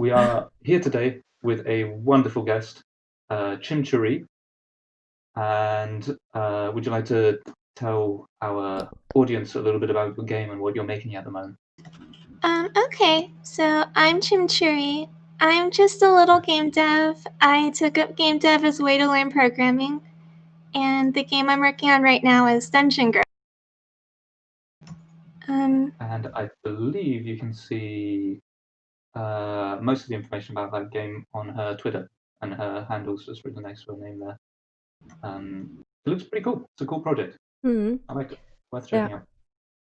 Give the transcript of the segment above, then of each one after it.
we are here today with a wonderful guest, Chimchuri. And would you like to tell our audience a little bit about your game and what you're making at the moment? Okay, so I'm Chimchuri. I'm just a little game dev. I took up game dev as a way to learn programming, and the game I'm working on right now is Dungeon Girl. And I believe you can see most of the information about that game on her Twitter, and her handle's just written next to her name there. It looks pretty cool. It's a cool project. I like it. Worth checking out.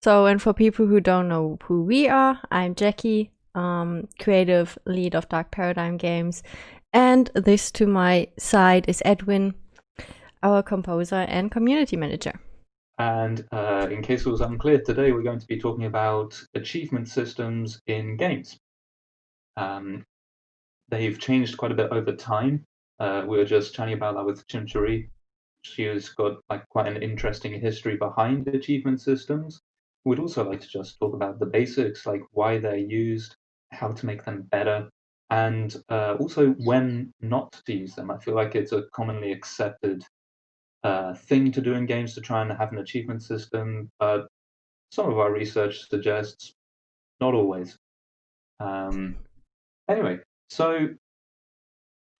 So, and for people who don't know who we are, I'm Jackie, creative lead of Dark Paradigm Games, and this to my side is Edwin, our composer and community manager. And in case it was unclear, today we're going to be talking about achievement systems in games. They've changed quite a bit over time. We were just chatting about that with Chimchuri. She has got quite an interesting history behind achievement systems. We'd also like to just talk about the basics, like why they're used, how to make them better, and also when not to use them. I feel like it's a commonly accepted thing to do in games to try and have an achievement system, but some of our research suggests not always. Anyway, so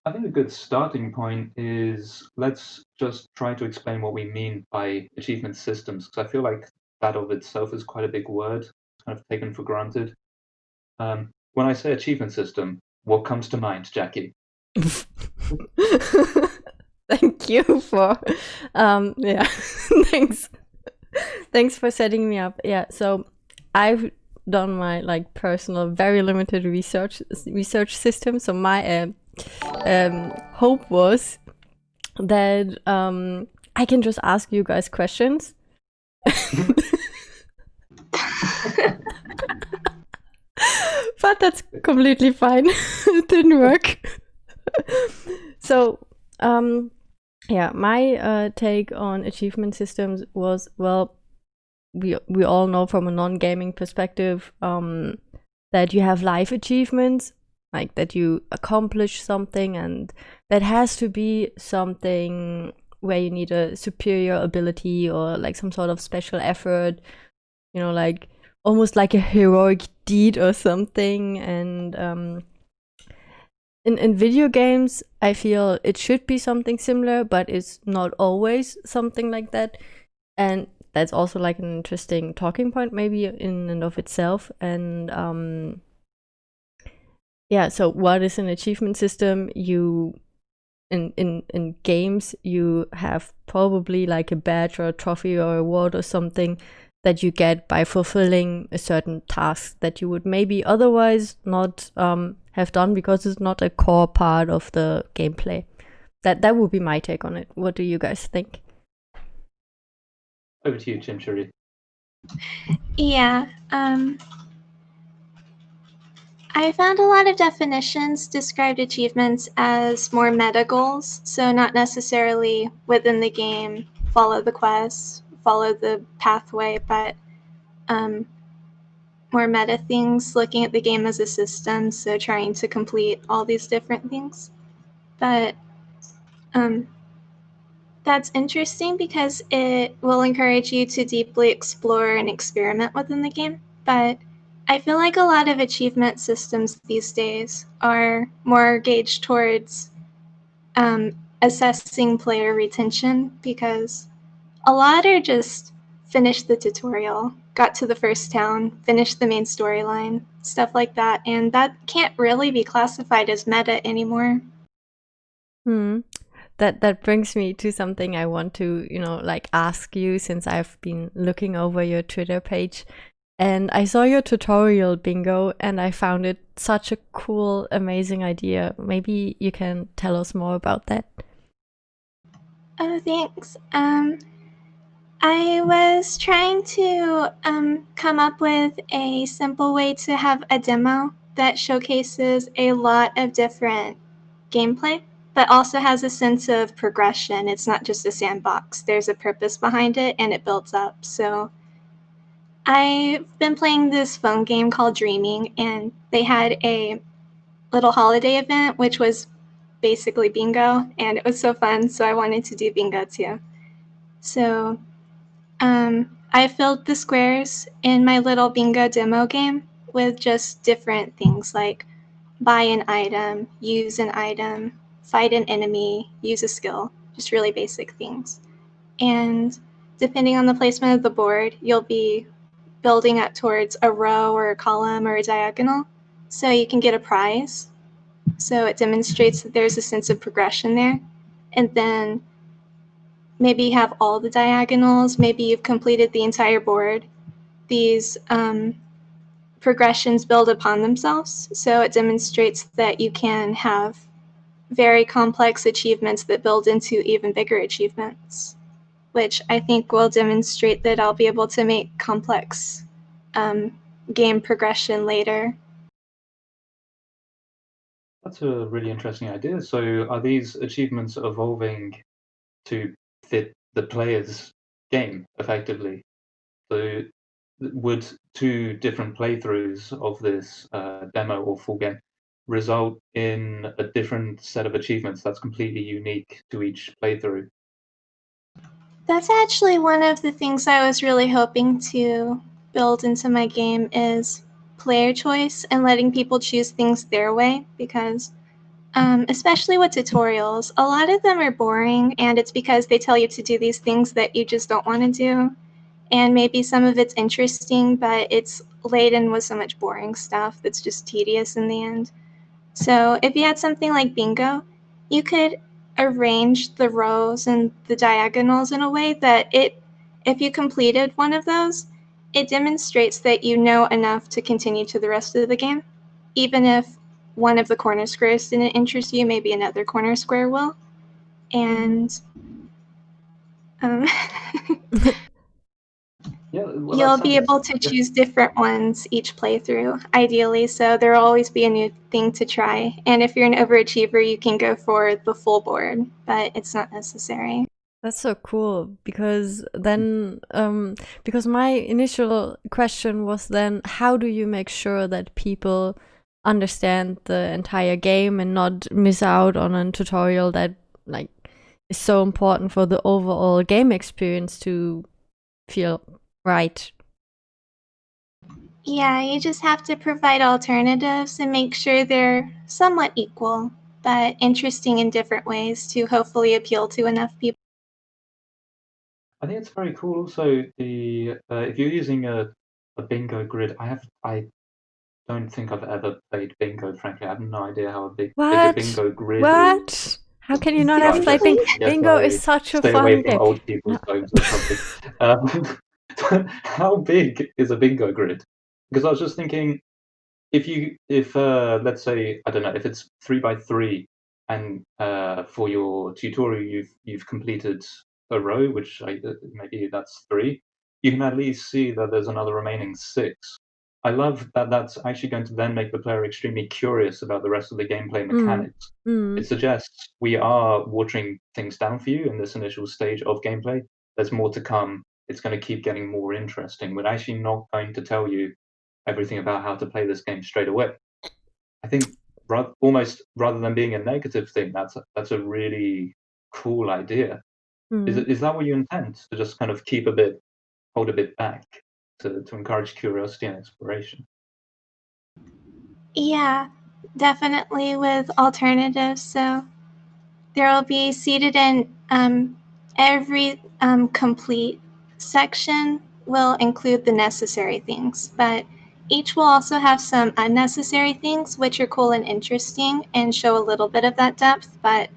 I think a good starting point is let's just try to explain what we mean by achievement systems, because I feel like that of itself is quite a big word. It's kind of taken for granted. When I say achievement system, what comes to mind, Jackie? Thank you for, thanks for setting me up. Yeah, so I've done my personal, very limited research system. So my hope was that I can just ask you guys questions. But that's completely fine. It didn't work. So, my take on achievement systems was, well, we all know from a non-gaming perspective that you have life achievements, like that you accomplish something, and that has to be something where you need a superior ability or like some sort of special effort, like almost like a heroic deed or something. And in video games, I feel it should be something similar, but it's not always something like that. And that's also like an interesting talking point maybe in and of itself. And so what is an achievement system? You in games, you have probably like a badge or a trophy or award or something that you get by fulfilling a certain task that you would maybe otherwise not have done because it's not a core part of the gameplay. That would be my take on it. What do you guys think? Over to you, Chimchuri. Yeah, I found a lot of definitions described achievements as more meta goals, so not necessarily within the game, follow the quest, follow the pathway, but more meta things, looking at the game as a system, so trying to complete all these different things. But that's interesting because it will encourage you to deeply explore and experiment within the game, but I feel like a lot of achievement systems these days are more gauged towards assessing player retention, because a lot are just finish the tutorial, got to the first town, finished the main storyline, stuff like that, and that can't really be classified as meta anymore. That brings me to something I want to, ask you, since I've been looking over your Twitter page. And I saw your tutorial bingo, and I found it such a cool, amazing idea. Maybe you can tell us more about that. Oh, thanks. I was trying to come up with a simple way to have a demo that showcases a lot of different gameplay, but also has a sense of progression. It's not just a sandbox. There's a purpose behind it, and it builds up. So I've been playing this phone game called Dreaming, and they had a little holiday event, which was basically bingo, and it was so fun, so I wanted to do bingo too. So I filled the squares in my little bingo demo game with just different things like buy an item, use an item, fight an enemy, use a skill, just really basic things. And depending on the placement of the board, you'll be building up towards a row or a column or a diagonal, so you can get a prize. So it demonstrates that there's a sense of progression there. And then maybe you have all the diagonals, maybe you've completed the entire board. These progressions build upon themselves, so it demonstrates that you can have very complex achievements that build into even bigger achievements, which I think will demonstrate that I'll be able to make complex game progression later. That's a really interesting idea. So are these achievements evolving to fit the player's game effectively? So would 2 different playthroughs of this demo or full game result in a different set of achievements that's completely unique to each playthrough? That's actually one of the things I was really hoping to build into my game is player choice and letting people choose things their way, because especially with tutorials, a lot of them are boring, and it's because they tell you to do these things that you just don't want to do. And maybe some of it's interesting, but it's laden with so much boring stuff that's just tedious in the end. So if you had something like bingo, you could arrange the rows and the diagonals in a way that if you completed one of those, it demonstrates that you know enough to continue to the rest of the game. Even if one of the corner squares didn't interest you, maybe another corner square will. And Yeah, well, you'll be able to choose different ones each playthrough, ideally, so there will always be a new thing to try. And if you're an overachiever, you can go for the full board, but it's not necessary. That's so cool, because then, because my initial question was then, how do you make sure that people understand the entire game and not miss out on a tutorial that like is so important for the overall game experience to feel right? Yeah, you just have to provide alternatives and make sure they're somewhat equal, but interesting in different ways to hopefully appeal to enough people. I think it's very cool. Also, the if you're using a bingo grid, I don't think I've ever played bingo. Frankly, I have no idea how big a bingo grid is. What? How can you not have played bingo? Bingo is such a Stay fun away from game. old people's homes or something. How big is a bingo grid? Because I was just thinking, if let's say, I don't know, if it's 3x3, and for your tutorial you've completed a row, which maybe that's 3, you can at least see that there's another remaining 6. I love that that's actually going to then make the player extremely curious about the rest of the gameplay mechanics. It suggests we are watering things down for you in this initial stage of gameplay. There's more to come. It's going to keep getting more interesting. We're actually not going to tell you everything about how to play this game straight away. I think almost rather than being a negative thing, that's a really cool idea. Is that what you intend, to just kind of hold a bit back to encourage curiosity and exploration? Yeah, definitely with alternatives. So there will be seated in every complete section will include the necessary things, but each will also have some unnecessary things which are cool and interesting and show a little bit of that depth. But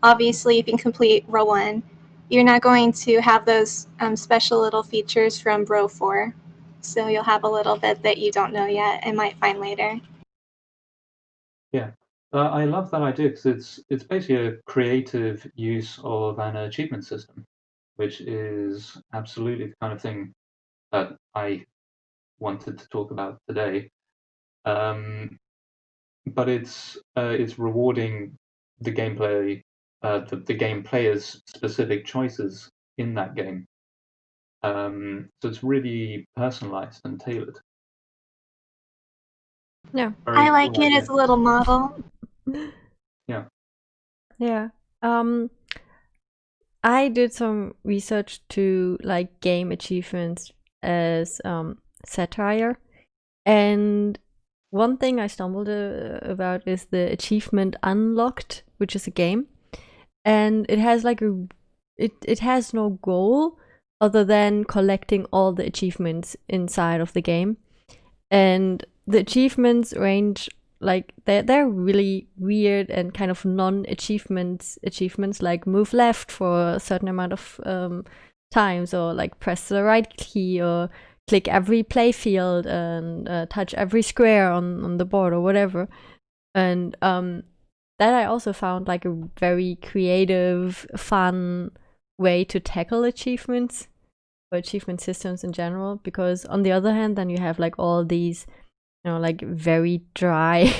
obviously, if you complete row 1, you're not going to have those special little features from row 4. So you'll have a little bit that you don't know yet and might find later. Yeah, I love that idea because it's basically a creative use of an achievement system, which is absolutely the kind of thing that I wanted to talk about today. But it's rewarding the gameplay, the game player's specific choices in that game. So it's really personalized and tailored. Yeah. Very I like cool it idea. as a little model. Yeah. Yeah. I did some research to like game achievements as satire, and one thing I stumbled about is the achievement Unlocked, which is a game, and it has like it has no goal other than collecting all the achievements inside of the game, and the achievements range like they're really weird and kind of non-achievements like move left for a certain amount of times, or like press the right key, or click every playfield and touch every square on the board, or whatever. And that I also found like a very creative, fun way to tackle achievements or achievement systems in general, because on the other hand then you have like all these, you know, like very dry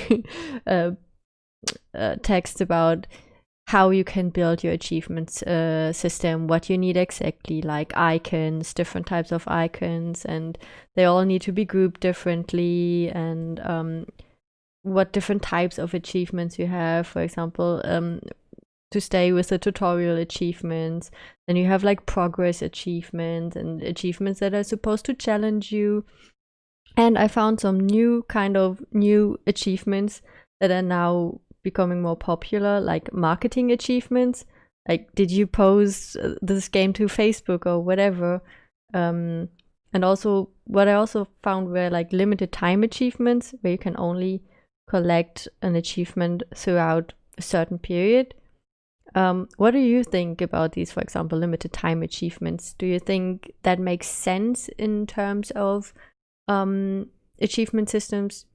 text about how you can build your achievements system, what you need exactly, like icons, different types of icons, and they all need to be grouped differently, and what different types of achievements you have. For example, to stay with the tutorial achievements, then you have like progress achievements and achievements that are supposed to challenge you. And I found some new achievements that are now becoming more popular, like marketing achievements. Like, did you post this game to Facebook or whatever? And also, what I also found were like limited time achievements, where you can only collect an achievement throughout a certain period. What do you think about these, for example, limited time achievements? Do you think that makes sense in terms of achievement systems?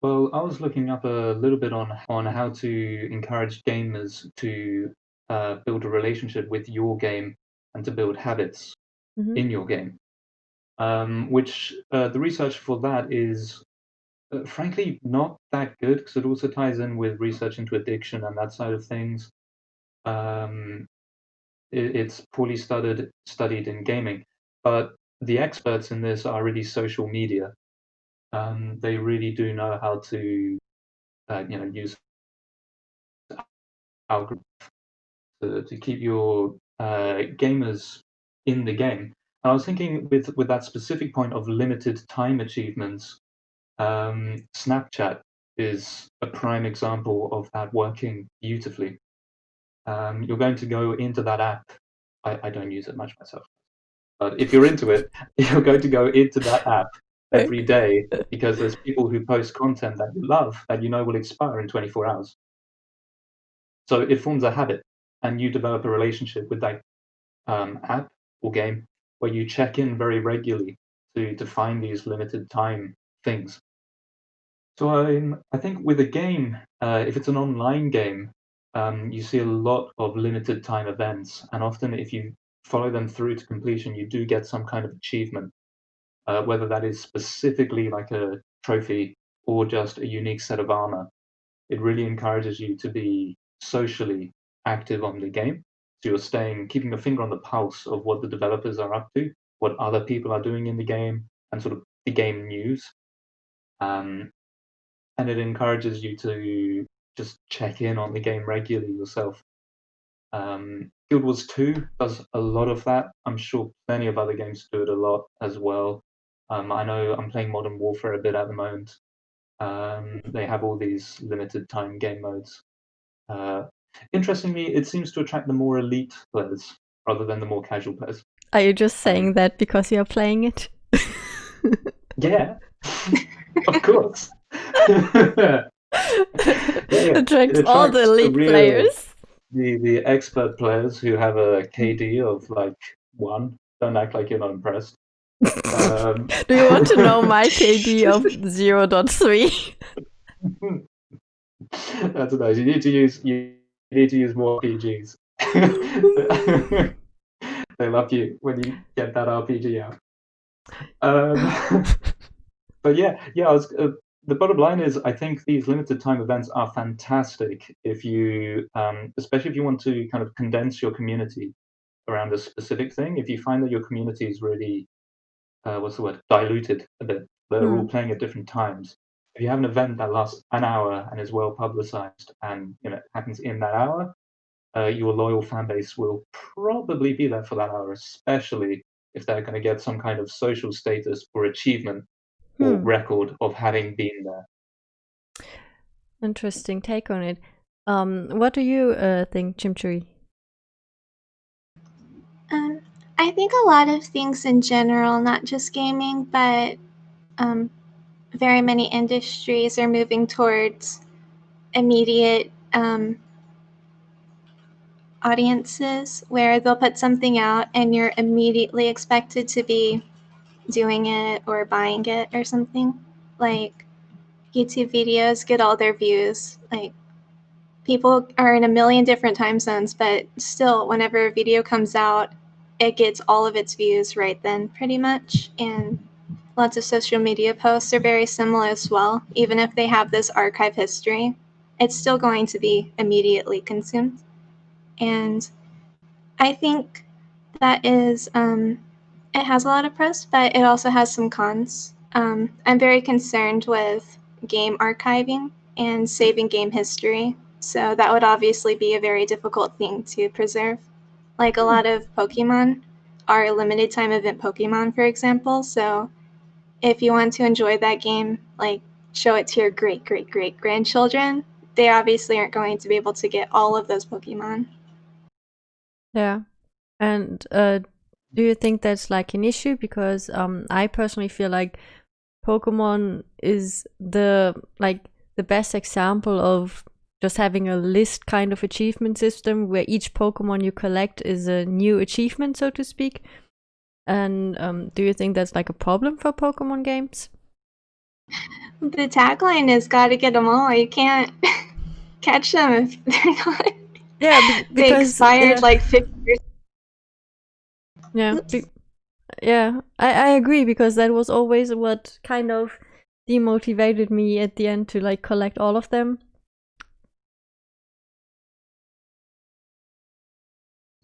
Well, I was looking up a little bit on how to encourage gamers to build a relationship with your game and to build habits in your game. Which the research for that is frankly not that good, because it also ties in with research into addiction and that side of things. It's poorly studied in gaming, but the experts in this are really social media. They really do know how to use algorithms to keep your gamers in the game. And I was thinking with that specific point of limited time achievements, Snapchat is a prime example of that working beautifully. You're going to go into that app. I don't use it much myself, but if you're into it, you're going to go into that app every day, because there's people who post content that you love, that you know will expire in 24 hours. So it forms a habit, and you develop a relationship with that app or game, where you check in very regularly to find these limited time things. So I think with a game, if it's an online game, you see a lot of limited time events, and often if you follow them through to completion, you do get some kind of achievement, whether that is specifically like a trophy or just a unique set of armor. It really encourages you to be socially active on the game. So you're keeping a finger on the pulse of what the developers are up to, what other people are doing in the game, and sort of the game news. And it encourages you to just check in on the game regularly yourself. Guild Wars 2 does a lot of that. I'm sure plenty of other games do it a lot as well. I know I'm playing Modern Warfare a bit at the moment. They have all these limited time game modes. Interestingly, it seems to attract the more elite players rather than the more casual players. Are you just saying that because you're playing it? Yeah, of course. Yeah. Attracts all the elite players. The expert players who have a KD of like 1. Don't act like you're not impressed. Do you want to know my KD of 0.3? That's nice. You need to use more RPGs. They love you when you get that RPG out. But yeah. The bottom line is, I think these limited time events are fantastic if you, especially if you want to kind of condense your community around a specific thing. If you find that your community is really, diluted a bit, that are all playing at different times. If you have an event that lasts an hour and is well publicized and happens in that hour, your loyal fan base will probably be there for that hour, especially if they're going to get some kind of social status or achievement or record of having been there. Interesting take on it. What do you think, Chimchuri? I think a lot of things in general, not just gaming, but very many industries are moving towards immediate audiences where they'll put something out and you're immediately expected to be doing it or buying it or something. Like YouTube videos get all their views. Like people are in a million different time zones, but still whenever a video comes out, it gets all of its views right then pretty much. And lots of social media posts are very similar as well. Even if they have this archive history, it's still going to be immediately consumed. And I think that is, it has a lot of pros, but it also has some cons. I'm very concerned with game archiving and saving game history. So that would obviously be a very difficult thing to preserve. Like a lot of Pokemon are limited time event Pokemon, for example. So if you want to enjoy that game, like show it to your great grandchildren, they obviously aren't going to be able to get all of those Pokemon. Yeah. And do you think that's like an issue? Because I personally feel like Pokemon is the best example of just having a list kind of achievement system where each Pokemon you collect is a new achievement, so to speak. And do you think that's like a problem for Pokemon games? The tagline is "Gotta get them all." You can't catch them if they're not. Yeah, because they expired like 50 years. Yeah, yeah, I agree, because that was always what kind of demotivated me at the end to like collect all of them.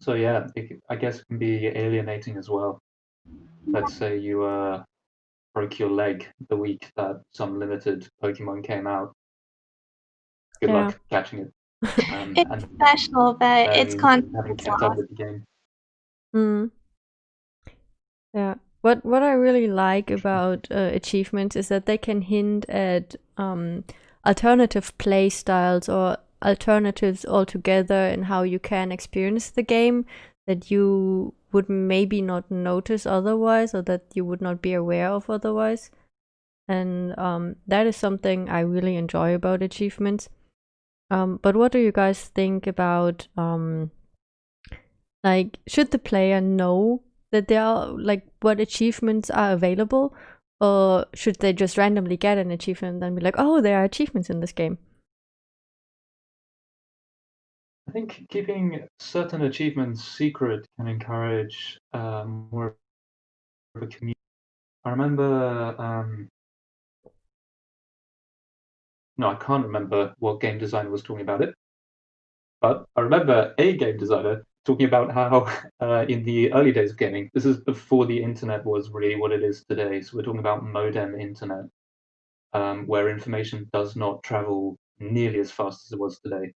So yeah, I guess it can be alienating as well. Let's say you broke your leg the week that some limited Pokemon came out. Good luck catching it. It's special, but it's having kept up with the game. Yeah. What I really like about achievements is that they can hint at alternative play styles or alternatives altogether in how you can experience the game that you would maybe not notice otherwise, or that you would not be aware of otherwise. And that is something I really enjoy about achievements. But what do you guys think about like, should the player know that there are like what achievements are available, or should they just randomly get an achievement and then be like, oh, there are achievements in this game? I think keeping certain achievements secret can encourage more of a community. I remember, no, I can't remember what game designer was talking about it, but I remember a game designer talking about how in the early days of gaming, this is before the internet was really what it is today. So we're talking about modem internet, where information does not travel nearly as fast as it was today,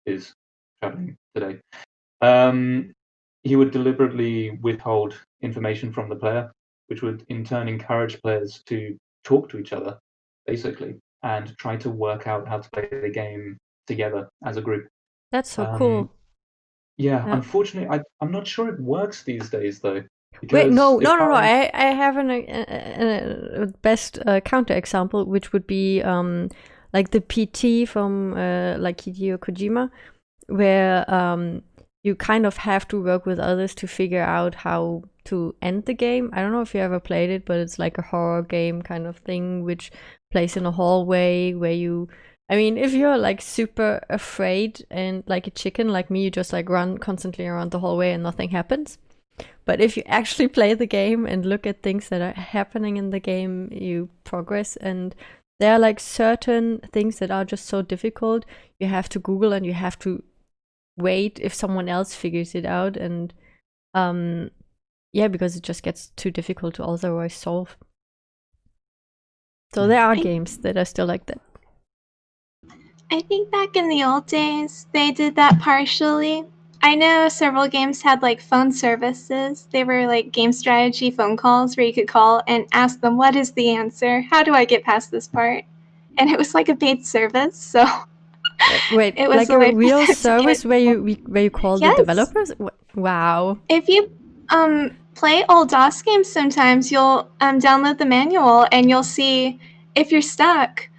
is traveling today. He would deliberately withhold information from the player, which would in turn encourage players to talk to each other, basically, and try to work out how to play the game together as a group. That's so cool. Yeah, unfortunately, I'm not sure it works these days, though. Wait, no. I have a best counter example, which would be like the PT from like Hideo Kojima, where you kind of have to work with others to figure out how to end the game. I don't know if you ever played it, but it's like a horror game kind of thing, which plays in a hallway where you, I mean, if you're like super afraid and like a chicken like me, you just like run constantly around the hallway and nothing happens. But if you actually play the game and look at things that are happening in the game, you progress. And there are like certain things that are just so difficult. You have to Google and you have to wait if someone else figures it out. And yeah, because it just gets too difficult to otherwise solve. So there are games that are still like that. I think back in the old days, they did that partially. I know several games had like phone services. They were like game strategy phone calls where you could call and ask them, what is the answer? How do I get past this part? And it was like a paid service, so Wait, it was like a way a real to service get where you call the Yes. developers? Wow. If you play old DOS games sometimes, you'll download the manual and you'll see if you're stuck,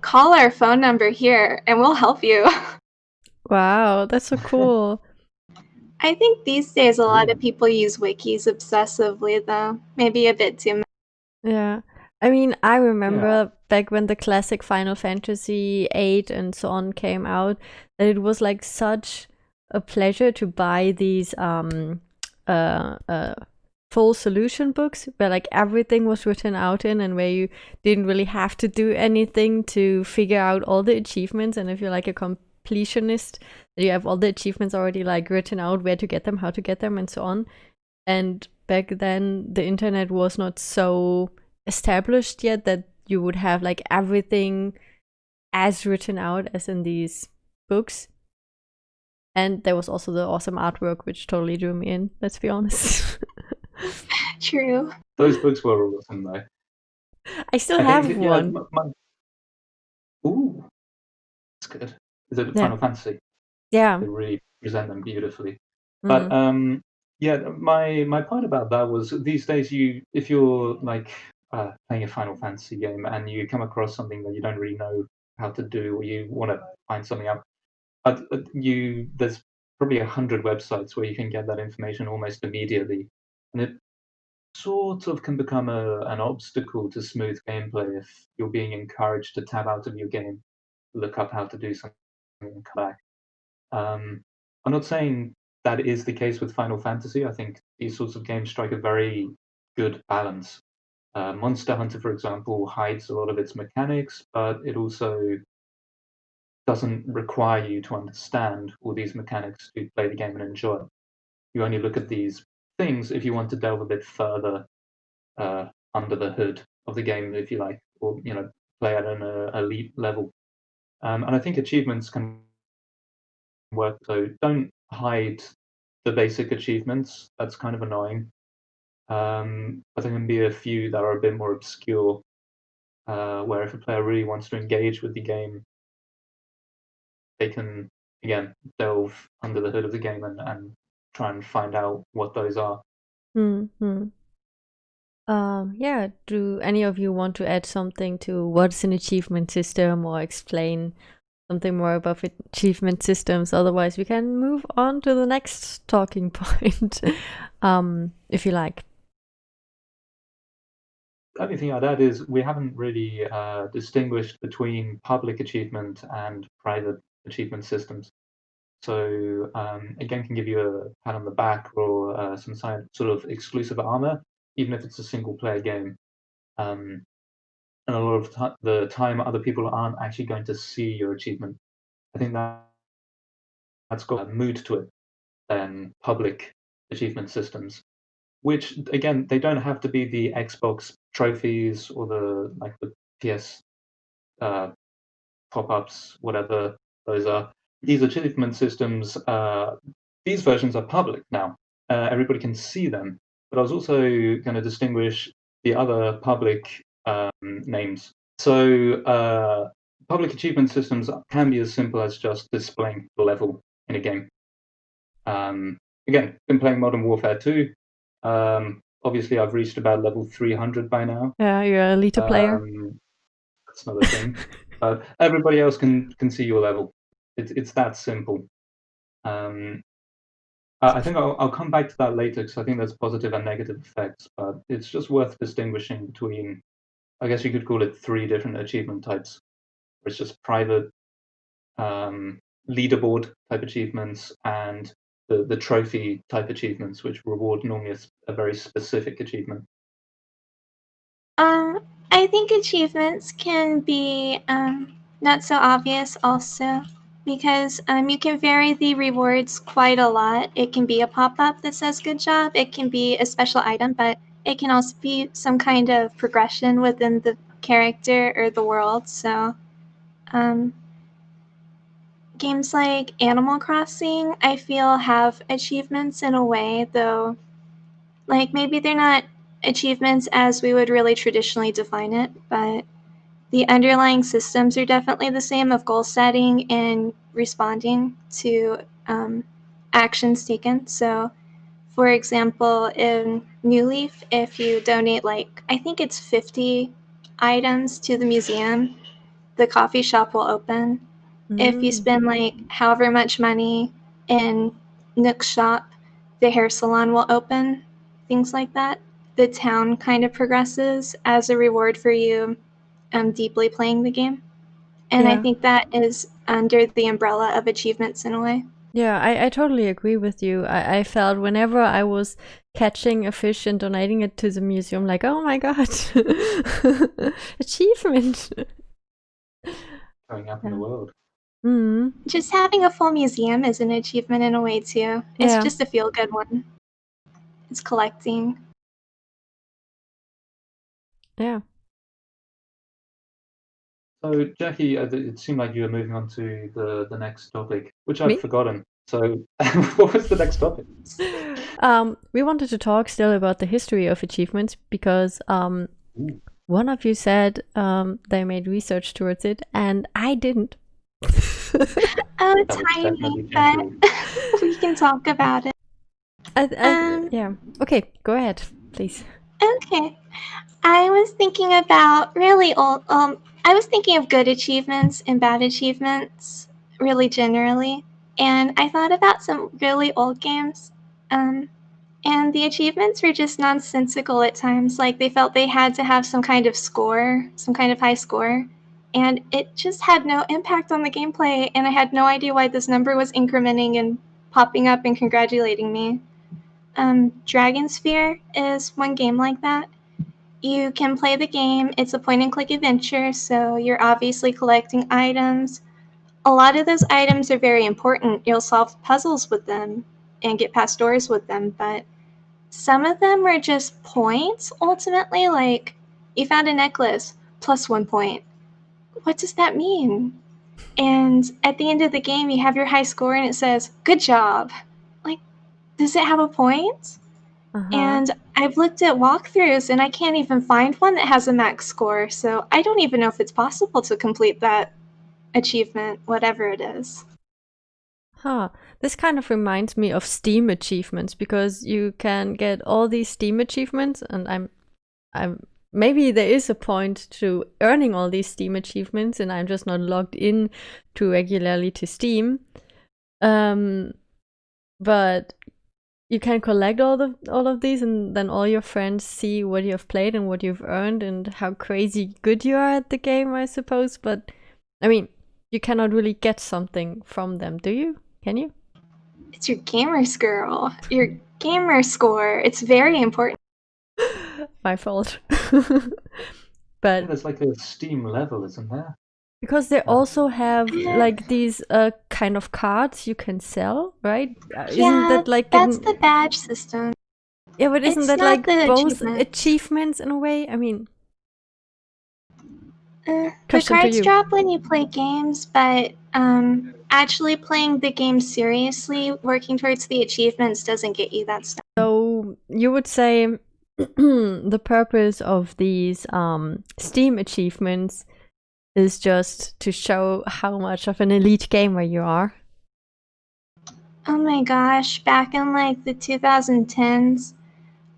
call our phone number here and we'll help you. Wow, that's so cool. I think these days a lot of people use wikis obsessively, though. Maybe a bit too much. Yeah. I mean, I remember back when the classic Final Fantasy VIII and so on came out, that it was like such a pleasure to buy these full solution books where like everything was written out in, and where you didn't really have to do anything to figure out all the achievements. And if you're like a completionist, you have all the achievements already like written out, where to get them, how to get them, and so on. And back then the internet was not so established yet that you would have like everything as written out as in these books. And there was also the awesome artwork, which totally drew me in, let's be honest. True. Those books were awesome, though. I still have one. Ooh, that's good. Is it Final Fantasy? Yeah. They really present them beautifully. But my point about that was, these days if you're like playing a Final Fantasy game and you come across something that you don't really know how to do, or you want to find something out, there's probably 100 websites where you can get that information almost immediately, and it sort of can become an obstacle to smooth gameplay if you're being encouraged to tab out of your game, look up how to do something, and come back. I'm not saying that is the case with Final Fantasy. I think these sorts of games strike a very good balance. Monster Hunter, for example, hides a lot of its mechanics, but it also doesn't require you to understand all these mechanics to play the game and enjoy it. You only look at these things if you want to delve a bit further under the hood of the game, if you like, or play at an elite level. And I think achievements can work. So don't hide the basic achievements. That's kind of annoying. But there can be a few that are a bit more obscure, where if a player really wants to engage with the game, they can, again, delve under the hood of the game and try and find out what those are. Yeah, do any of you want to add something to what's an achievement system, or explain something more about achievement systems? Otherwise, we can move on to the next talking point, if you like. The only thing I'd add is we haven't really distinguished between public achievement and private achievement systems. So again, can give you a pat on the back or some sort of exclusive armor, even if it's a single player game. And a lot of the time, other people aren't actually going to see your achievement. I think that's got a mood to it than public achievement systems, which again, they don't have to be the Xbox trophies or the PS pop-ups, whatever those are. These achievement systems, these versions are public now. Everybody can see them. But I was also going to distinguish the other public names. So public achievement systems can be as simple as just displaying the level in a game. Again, been playing Modern Warfare 2. Obviously, I've reached about level 300 by now. Yeah, you're a elite player. That's another thing. Everybody else can see your level. It's that simple. I think I'll come back to that later, because I think there's positive and negative effects. But it's just worth distinguishing between, I guess you could call it, 3 different achievement types. It's just private leaderboard type achievements and the trophy type achievements, which reward normally a very specific achievement. I think achievements can be not so obvious also, because you can vary the rewards quite a lot. It can be a pop-up that says good job, it can be a special item, but it can also be some kind of progression within the character or the world. So games like Animal Crossing, I feel, have achievements in a way, though, like, maybe they're not achievements as we would really traditionally define it, but the underlying systems are definitely the same of goal setting and responding to actions taken. So, for example, in New Leaf, if you donate, like, I think it's 50 items to the museum, the coffee shop will open. If you spend, like, however much money in Nook's shop, the hair salon will open, things like that. The town kind of progresses as a reward for you deeply playing the game. And I Yeah. think that is under the umbrella of achievements in a way. Yeah, I totally agree with you. I felt whenever I was catching a fish and donating it to the museum, like, oh my god, achievement. Going up in the world. Just having a full museum is an achievement in a way too. It's just a feel-good one. It's collecting. Yeah. So, Jackie, it seemed like you were moving on to the next topic, which I've forgotten. So, what was the next topic? We wanted to talk still about the history of achievements because one of you said they made research towards it, and I didn't. Oh, tiny, but we can talk about it. Yeah. Okay, go ahead, please. Okay. I was thinking about really old. I was thinking of good achievements and bad achievements, really generally, and I thought about some really old games. And the achievements were just nonsensical at times. Like, they felt they had to have some kind of score, some kind of high score, and it just had no impact on the gameplay, and I had no idea why this number was incrementing and popping up and congratulating me. Dragon Sphere is one game like that. You can play the game. It's a point-and-click adventure, so you're obviously collecting items. A lot of those items are very important. You'll solve puzzles with them and get past doors with them, but some of them were just points, ultimately. Like, you found a necklace, plus 1 point. What does that mean? And at the end of the game, you have your high score and it says, good job. Like, does it have a point? And I've looked at walkthroughs and I can't even find one that has a max score, so I don't even know if it's possible to complete that achievement, whatever it is. This kind of reminds me of Steam achievements, because you can get all these Steam achievements, and I'm maybe there is a point to earning all these Steam achievements, and I'm just not logged in too regularly to Steam. But you can collect all of these, and then all your friends see what you have played and what you've earned and how crazy good you are at the game, I suppose. But I mean, you cannot really get something from them, do you? Can you? It's your gamer score. Your gamer score. It's very important. My fault. But there's like a Steam level, isn't there? Because they also have like these kind of cards you can sell, right? Isn't that like that's the badge system. Yeah, but isn't that like both achievements in a way? I mean, the cards drop when you play games, but actually playing the game seriously, working towards the achievements, doesn't get you that stuff. So you would say the purpose of these Steam achievements is just to show how much of an elite gamer you are? Oh my gosh, back in like the 2010s,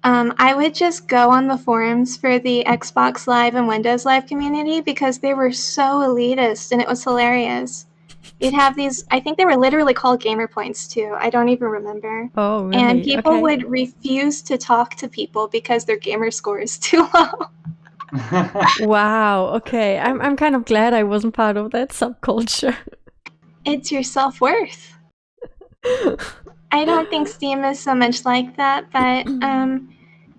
I would just go on the forums for the Xbox Live and Windows Live community because they were so elitist and it was hilarious. You'd have these, I think they were literally called gamer points too. I don't even remember. Oh, really? And people would refuse to talk to people because their gamer score is too low. Wow, okay. I'm kind of glad I wasn't part of that subculture. It's your self-worth. I don't think Steam is so much like that, but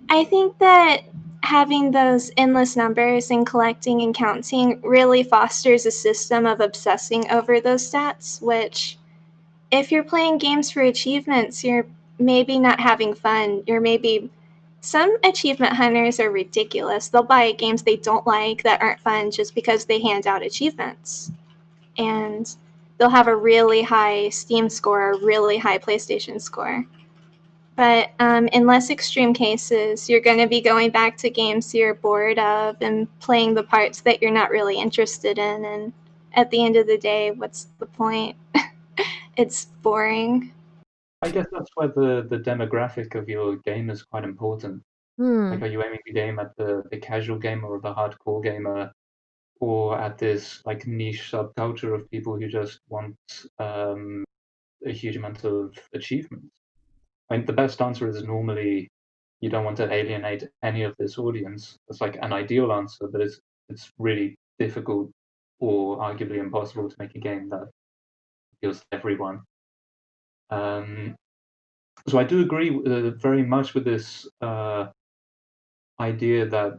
I think that having those endless numbers and collecting and counting really fosters a system of obsessing over those stats, which if you're playing games for achievements, you're maybe not having fun. You're maybe some achievement hunters are ridiculous. They'll buy games they don't like that aren't fun just because they hand out achievements. And they'll have a really high Steam score, a really high PlayStation score. But in less extreme cases, you're going to be going back to games you're bored of and playing the parts that you're not really interested in. And at the end of the day, what's the point? It's boring. I guess that's where the demographic of your game is quite important. Like, are you aiming the game at the casual gamer or the hardcore gamer, or at this like niche subculture of people who just want a huge amount of achievements? I mean, the best answer is normally you don't want to alienate any of this audience. It's like an ideal answer, but it's really difficult or arguably impossible to make a game that appeals to everyone. So I do agree very much with this idea that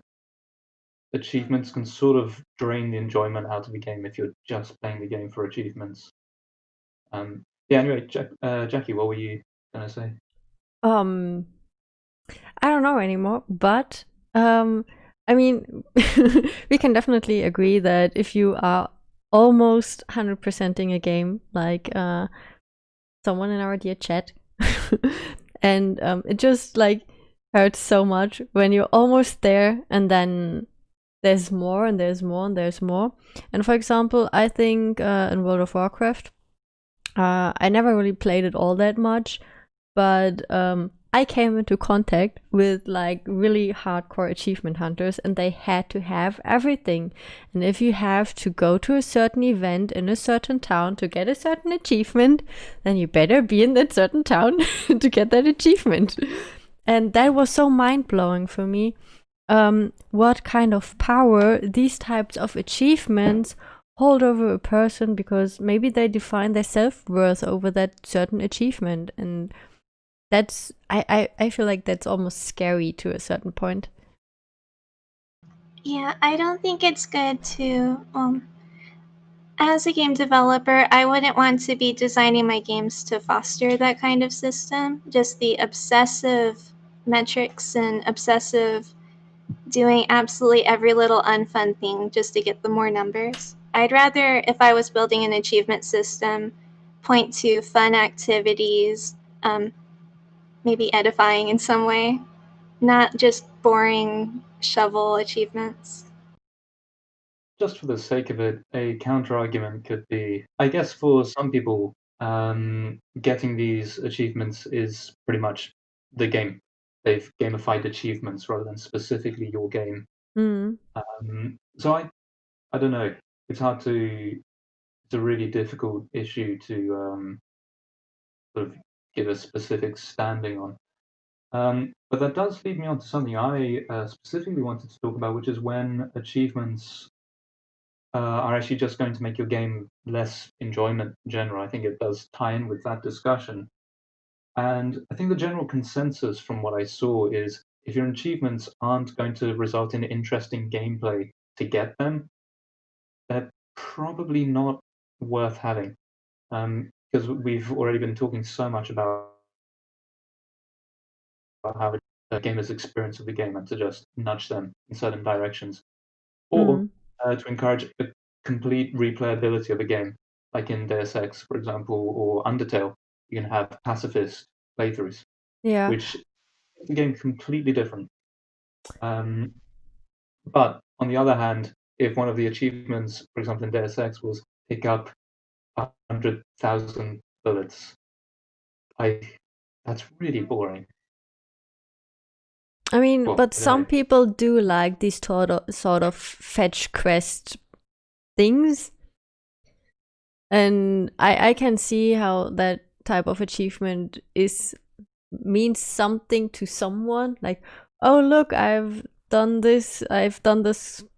achievements can sort of drain the enjoyment out of the game if you're just playing the game for achievements. Yeah. Anyway, Jackie, what were you gonna say? I don't know anymore, but I mean, we can definitely agree that if you are almost 100%ing a game, like someone in our dear chat, and it just like hurts so much when you're almost there and then there's more and there's more and there's more. And for example, I think in World of Warcraft, I never really played it all that much, but I came into contact with like really hardcore achievement hunters, and they had to have everything. And if you have to go to a certain event in a certain town to get a certain achievement, then you better be in that certain town to get that achievement. And that was so mind-blowing for me. What kind of power these types of achievements hold over a person, because maybe they define their self-worth over that certain achievement. And that's I feel like that's almost scary to a certain point. Yeah, I don't think it's good to as a game developer, I wouldn't want to be designing my games to foster that kind of system. Just the obsessive metrics and obsessive doing absolutely every little unfun thing just to get the more numbers. I'd rather, if I was building an achievement system, point to fun activities, maybe edifying in some way, not just boring shovel achievements. Just for the sake of it, a counter-argument could be, I guess for some people, getting these achievements is pretty much the game. They've gamified achievements rather than specifically your game. So I don't know. It's hard to. It's a really difficult issue to sort of give a specific standing on. But that does lead me on to something I specifically wanted to talk about, which is when achievements are actually just going to make your game less enjoyment in general. I think it does tie in with that discussion. And I think the general consensus from what I saw is if your achievements aren't going to result in interesting gameplay to get them, they're probably not worth having. Because we've already been talking so much about how the gamer's experience of the game and to just nudge them in certain directions. Or to encourage a complete replayability of a game, like in Deus Ex, for example, or Undertale. You can have pacifist playthroughs, which make the game completely different. But on the other hand, if one of the achievements, for example, in Deus Ex was pick up 100,000 bullets, that's really boring. I mean, but some people do like these sort of fetch quest things, and I can see how that type of achievement means something to someone. Like, oh look, I've done this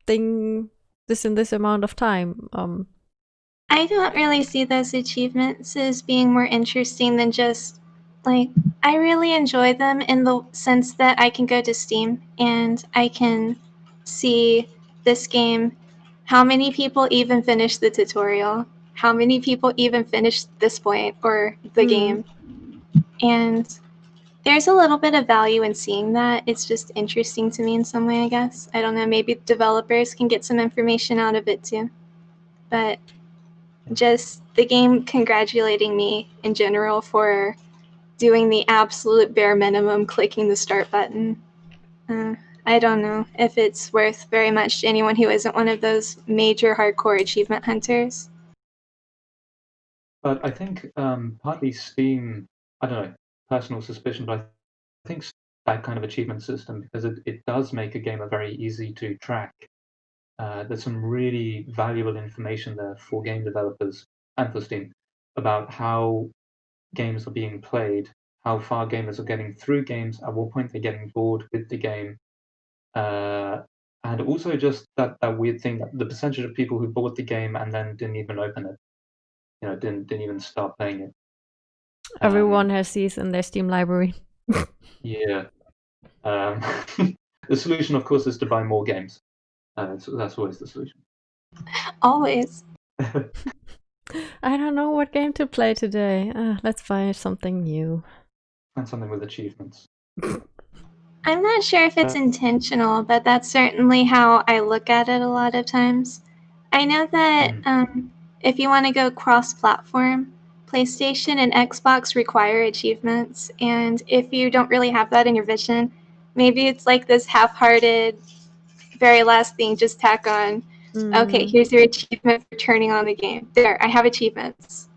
thing in this amount of time. I don't really see those achievements as being more interesting than just like, I really enjoy them in the sense that I can go to Steam and I can see this game, how many people even finished the tutorial, how many people even finished this point or the game. And there's a little bit of value in seeing that. It's just interesting to me in some way, I guess. I don't know, maybe developers can get some information out of it too. But just the game congratulating me in general for doing the absolute bare minimum, clicking the start button. I don't know if it's worth very much to anyone who isn't one of those major hardcore achievement hunters. But I think partly Steam, I don't know, personal suspicion, but I think that kind of achievement system, because it does make a game very easy to track. There's some really valuable information there for game developers and for Steam about how games are being played, how far gamers are getting through games, at what point they're getting bored with the game, and also just that weird thing that the percentage of people who bought the game and then didn't even open it, didn't even start playing it. Everyone has these in their Steam library. Yeah. The solution, of course, is to buy more games. So that's always the solution. Always. I don't know what game to play today. Let's find something new. And something with achievements. I'm not sure if it's intentional, but that's certainly how I look at it a lot of times. I know that if you want to go cross-platform, PlayStation and Xbox require achievements, and if you don't really have that in your vision, maybe it's like this half-hearted, very last thing, just tack on, okay, here's your achievement for turning on the game. There, I have achievements.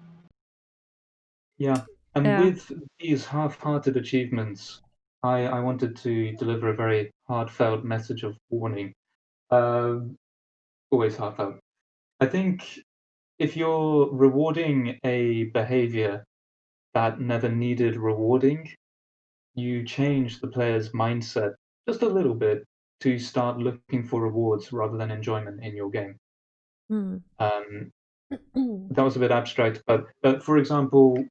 Yeah, and with these half-hearted achievements, I wanted to deliver a very heartfelt message of warning. Always heartfelt. I think if you're rewarding a behavior that never needed rewarding, you change the player's mindset just a little bit to start looking for rewards rather than enjoyment in your game. That was a bit abstract, but for example,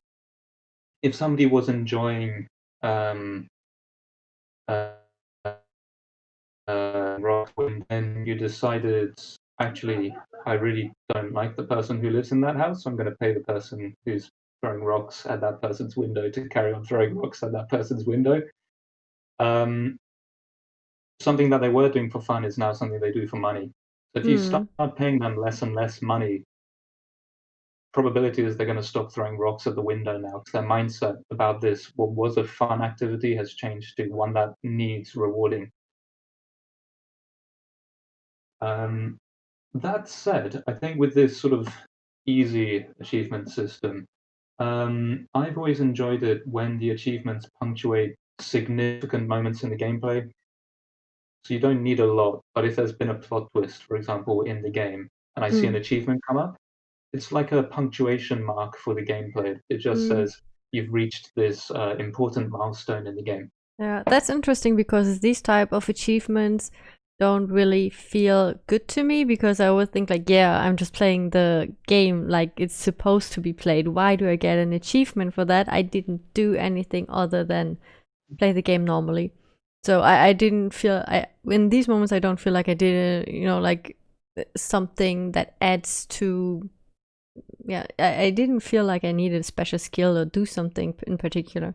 if somebody was enjoying rock, and then you decided, actually, I really don't like the person who lives in that house, so I'm going to pay the person who's throwing rocks at that person's window to carry on throwing rocks at that person's window. Something that they were doing for fun is now something they do for money. So if you start paying them less and less money, probability is they're going to stop throwing rocks at the window now, because their mindset about this, what was a fun activity, has changed to one that needs rewarding. That said, I think with this sort of easy achievement system, I've always enjoyed it when the achievements punctuate significant moments in the gameplay. So you don't need a lot, but if there's been a plot twist, for example, in the game, and I see an achievement come up, it's like a punctuation mark for the gameplay. It just says you've reached this important milestone in the game. Yeah, that's interesting, because these type of achievements don't really feel good to me, because I always think like, I'm just playing the game like it's supposed to be played. Why do I get an achievement for that? I didn't do anything other than play the game normally. So I didn't feel, in these moments I don't feel like I did like something that adds to, I didn't feel like I needed a special skill or do something in particular.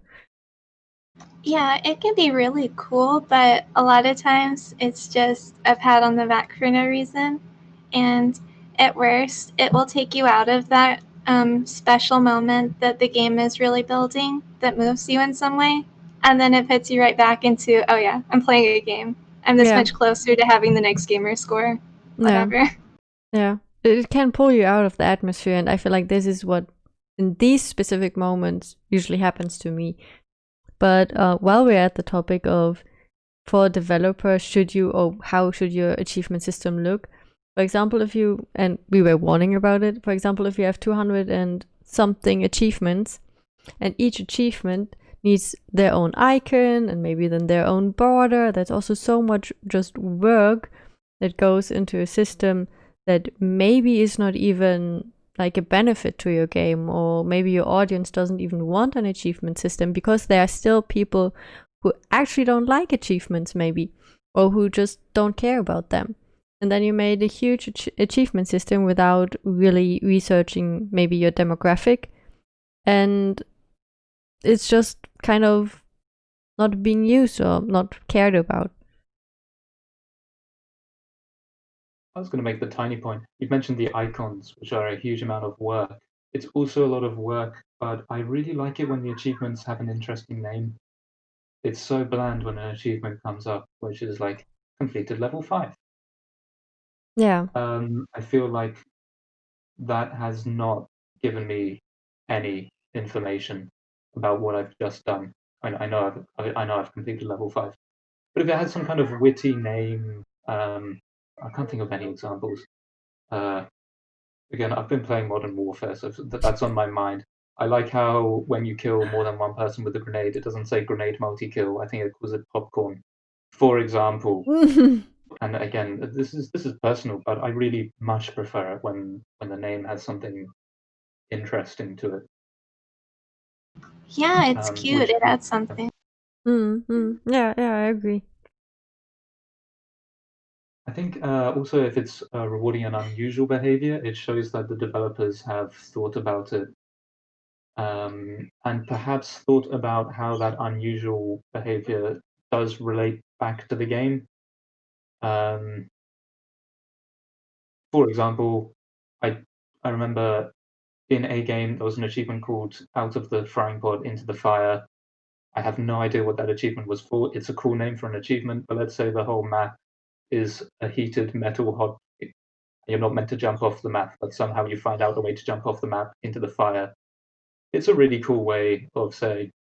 Yeah, it can be really cool, but a lot of times it's just a pat on the back for no reason. And at worst, it will take you out of that special moment that the game is really building that moves you in some way. And then it puts you right back into, oh yeah, I'm playing a game. I'm this much closer to having the next gamer score. Whatever. Yeah. It can pull you out of the atmosphere, and I feel like this is what, in these specific moments, usually happens to me. But while we're at the topic of, for developers, how should your achievement system look? For example, and we were warning about it, for example, if you have 200 and something achievements, and each achievement needs their own icon and maybe then their own border, that's also so much just work that goes into a system that maybe is not even like a benefit to your game, or maybe your audience doesn't even want an achievement system, because there are still people who actually don't like achievements maybe, or who just don't care about them. And then you made a huge achievement system without really researching maybe your demographic, and it's just kind of not being used or not cared about. I was going to make the tiny point. You've mentioned the icons, which are a huge amount of work. It's also a lot of work, but I really like it when the achievements have an interesting name. It's so bland when an achievement comes up, which is like completed level 5. Yeah. I feel like that has not given me any information about what I've just done. I know I've completed level 5, but if it has some kind of witty name, I can't think of any examples. Again, I've been playing Modern Warfare, so that's on my mind. I like how when you kill more than one person with a grenade, it doesn't say grenade multi-kill. I think it calls it popcorn, for example. And again, this is personal, but I really much prefer it when the name has something interesting to it. Yeah, it's cute. It adds something. Yeah, I agree. I think also if it's rewarding an unusual behavior, it shows that the developers have thought about it and perhaps thought about how that unusual behavior does relate back to the game. For example, I remember in a game there was an achievement called Out of the Frying Pod into the Fire. I have no idea what that achievement was for. It's a cool name for an achievement, but let's say the whole map is a heated metal hot. You're not meant to jump off the map, but somehow you find out a way to jump off the map into the fire. It's a really cool way of saying,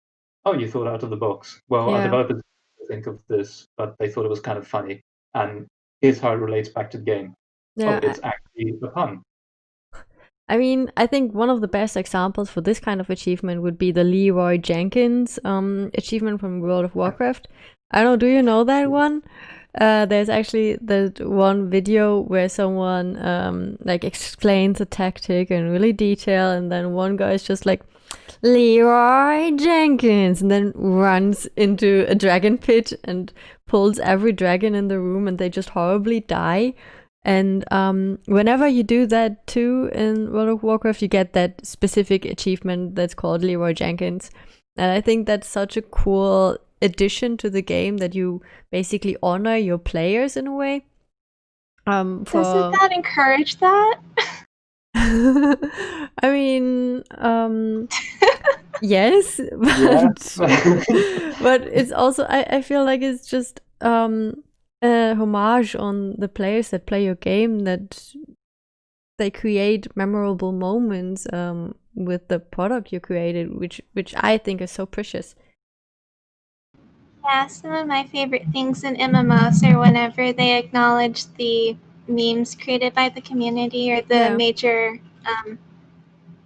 "Oh, you thought out of the box." Well, our developers didn't think of this, but they thought it was kind of funny. And here's how it relates back to the game. Yeah, it's actually a pun. I mean, I think one of the best examples for this kind of achievement would be the Leroy Jenkins achievement from World of Warcraft. I don't know, do you know that one? There's actually that one video where someone like explains a tactic in really detail, and then one guy is just like, Leroy Jenkins, and then runs into a dragon pit and pulls every dragon in the room, and they just horribly die. And whenever you do that too in World of Warcraft, you get that specific achievement that's called Leroy Jenkins. And I think that's such a cool addition to the game that you basically honor your players in a way. Doesn't that encourage that? I mean, yes, but it's also, I feel like it's just a homage on the players that play your game, that they create memorable moments with the product you created, which I think is so precious. Yeah, some of my favorite things in MMOs are whenever they acknowledge the memes created by the community or the major,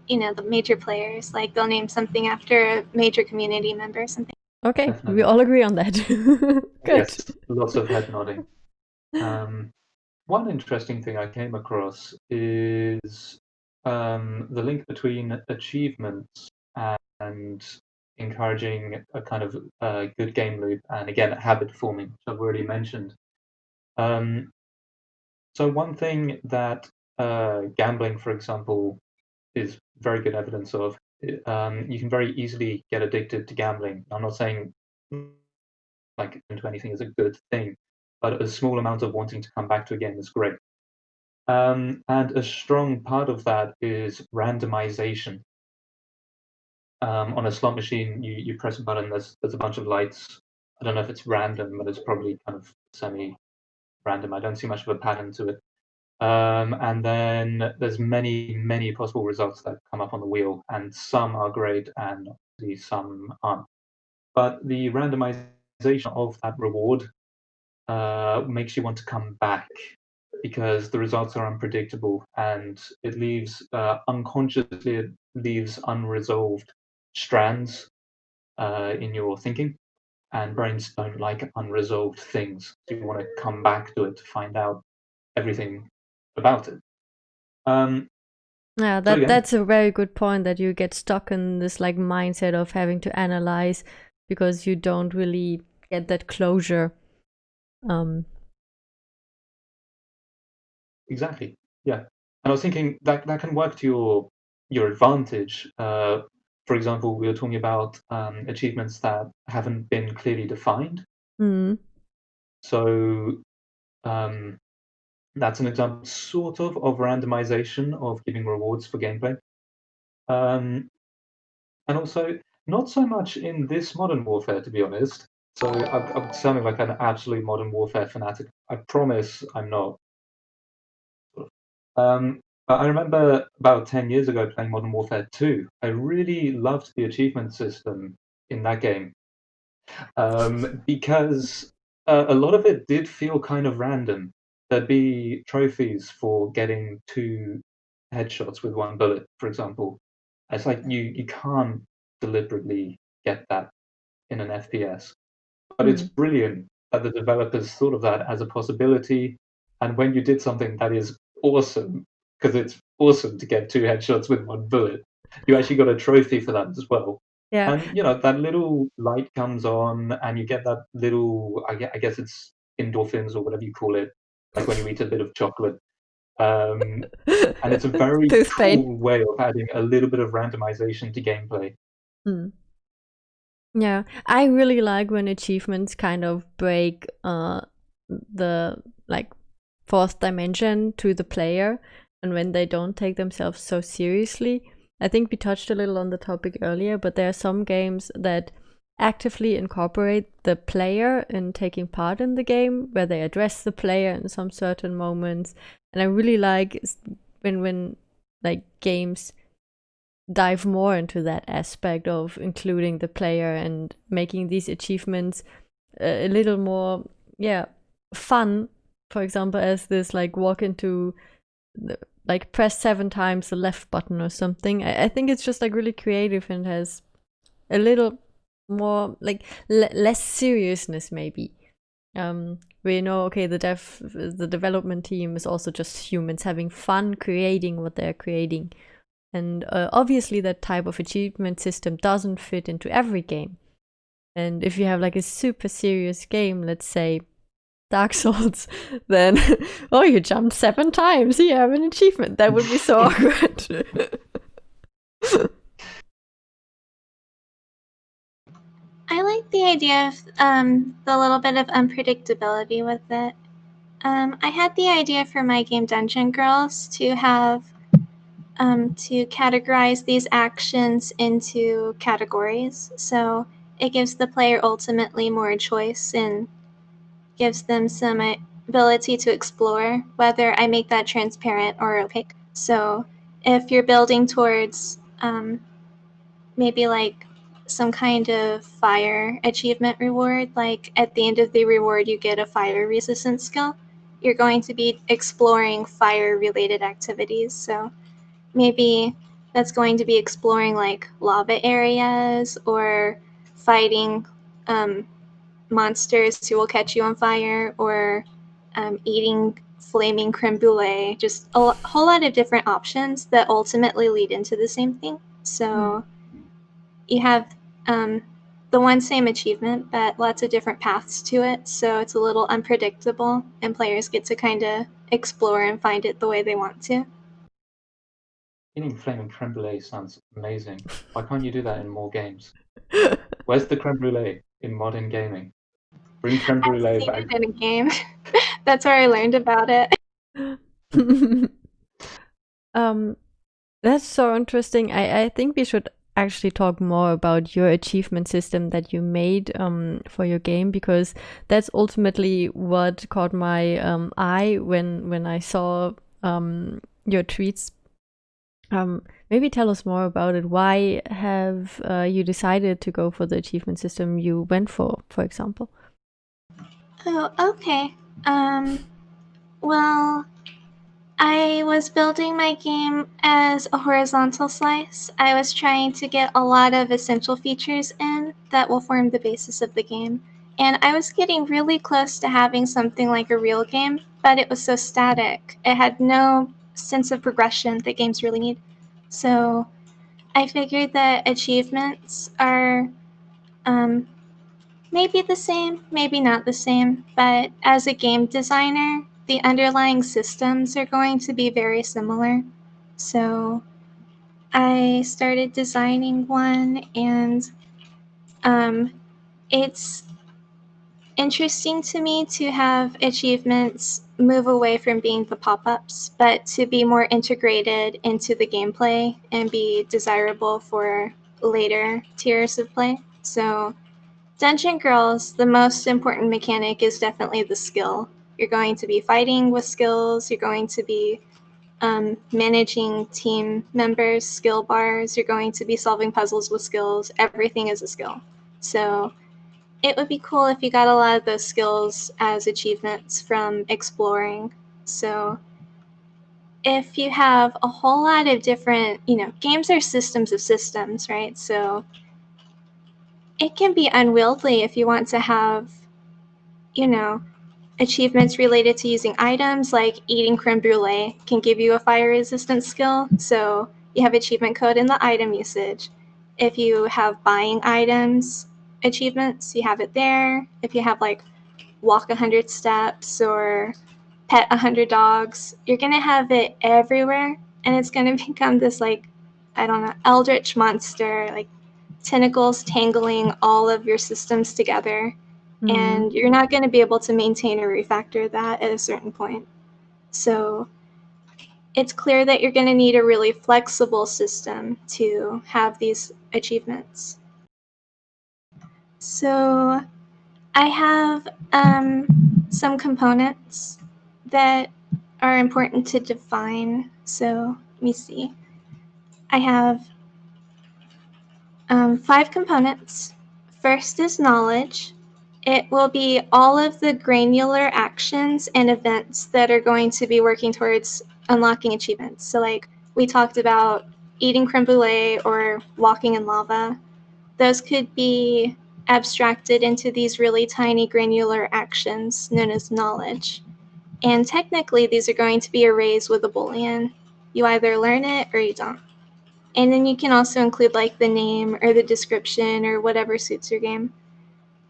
the major players. Like they'll name something after a major community member or something. Okay, Definitely. We all agree on that. Good. Yes, lots of head nodding. One interesting thing I came across is the link between achievements and encouraging a kind of good game loop, and again, habit forming, which I've already mentioned. So one thing that gambling, for example, is very good evidence of, you can very easily get addicted to gambling. I'm not saying like into anything is a good thing, but a small amount of wanting to come back to a game is great. And a strong part of that is randomization. On a slot machine, you press a button, there's a bunch of lights. I don't know if it's random, but it's probably kind of semi-random. I don't see much of a pattern to it. And then there's many possible results that come up on the wheel, and some are great and some aren't. But the randomization of that reward makes you want to come back, because the results are unpredictable, and it leaves unconsciously, it leaves unresolved strands in your thinking, and brains don't like unresolved things. So you want to come back to it to find out everything about it. Yeah, that's a very good point, that you get stuck in this like mindset of having to analyze because you don't really get that closure. Exactly. Yeah. And I was thinking that can work to your advantage. For for example, we were talking about achievements that haven't been clearly defined. Mm. So that's an example, sort of randomization of giving rewards for gameplay. And also, not so much in this Modern Warfare, to be honest. So I'm sounding like an absolute Modern Warfare fanatic. I promise I'm not. But I remember about 10 years ago playing Modern Warfare 2. I really loved the achievement system in that game because a lot of it did feel kind of random. There'd be trophies for getting 2 headshots with 1 bullet, for example. It's like you can't deliberately get that in an FPS. But it's brilliant that the developers thought of that as a possibility. And when you did something that is awesome, because it's awesome to get 2 headshots with 1 bullet, you actually got a trophy for that as well. Yeah. And that little light comes on, and you get that little, I guess it's endorphins or whatever you call it, like when you eat a bit of chocolate. And it's a very Tooth pain. cool way of adding a little bit of randomization to gameplay. Yeah, I really like when achievements kind of break the like fourth dimension to the player, and when they don't take themselves so seriously. I think we touched a little on the topic earlier, but there are some games that actively incorporate the player in taking part in the game, where they address the player in some certain moments. And I really like when like games dive more into that aspect of including the player and making these achievements a little more fun. For example, as this like walk into like press 7 times the left button or something. I think it's just like really creative and has a little more like less seriousness maybe. We know, okay, the development team is also just humans having fun creating what they're creating. And obviously that type of achievement system doesn't fit into every game. And if you have like a super serious game, let's say Dark Souls, then, oh, you jumped 7 times, you have an achievement. That would be so awkward. I like the idea of the little bit of unpredictability with it. I had the idea for my game Dungeon Girls to have to categorize these actions into categories. So it gives the player ultimately more choice and gives them some ability to explore, whether I make that transparent or opaque. So if you're building towards maybe like some kind of fire achievement reward, like at the end of the reward you get a fire resistance skill, you're going to be exploring fire related activities. So maybe that's going to be exploring like lava areas or fighting monsters who will catch you on fire, or eating flaming creme brulee. Just a whole lot of different options that ultimately lead into the same thing. So you have the one same achievement, but lots of different paths to it. So it's a little unpredictable, and players get to kind of explore and find it the way they want to. Eating flaming creme brulee sounds amazing. Why can't you do that in more games? Where's the creme brulee in modern gaming? Bring creme brulee I've seen back. it in a game. That's where I learned about it. That's so interesting. I think we should actually talk more about your achievement system that you made for your game, because that's ultimately what caught my eye when I saw your tweets. Maybe tell us more about it. Why have you decided to go for the achievement system you went for example? Oh, okay. Well, I was building my game as a horizontal slice. I was trying to get a lot of essential features in that will form the basis of the game. And I was getting really close to having something like a real game, but it was so static. It had no sense of progression that games really need. So I figured that achievements are maybe the same, maybe not the same, but as a game designer, the underlying systems are going to be very similar. So I started designing one, and it's interesting to me to have achievements move away from being the pop-ups, but to be more integrated into the gameplay and be desirable for later tiers of play. So Dungeon Girls, the most important mechanic is definitely the skill. You're going to be fighting with skills, you're going to be managing team members, skill bars, you're going to be solving puzzles with skills. Everything is a skill. So it would be cool if you got a lot of those skills as achievements from exploring. So if you have a whole lot of different, games are systems of systems, right? So it can be unwieldy if you want to have, achievements related to using items, like eating creme brulee can give you a fire resistance skill. So you have achievement code in the item usage. If you have buying items achievements, you have it there. If you have like walk 100 steps or pet 100 dogs, you're going to have it everywhere. And it's going to become this, eldritch monster, like tentacles tangling all of your systems together. And you're not going to be able to maintain or refactor that at a certain point. So it's clear that you're going to need a really flexible system to have these achievements. So I have some components that are important to define. So let me see. I have 5 components. First is knowledge. It will be all of the granular actions and events that are going to be working towards unlocking achievements. So like we talked about eating creme brulee or walking in lava. Those could be abstracted into these really tiny granular actions known as knowledge. And technically these are going to be arrays with a Boolean. You either learn it or you don't. And then you can also include like the name or the description or whatever suits your game.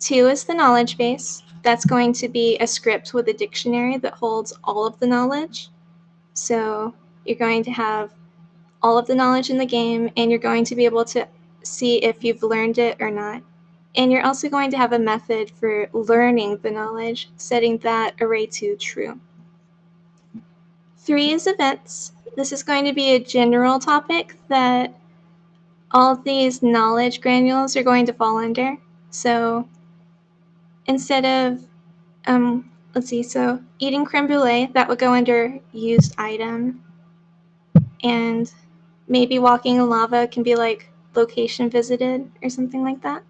2 is the knowledge base. That's going to be a script with a dictionary that holds all of the knowledge. So you're going to have all of the knowledge in the game, and you're going to be able to see if you've learned it or not. And you're also going to have a method for learning the knowledge, setting that array to true. 3 is events. This is going to be a general topic that all of these knowledge granules are going to fall under. So instead of, so eating creme brulee, that would go under used item. And maybe walking in lava can be like location visited or something like that.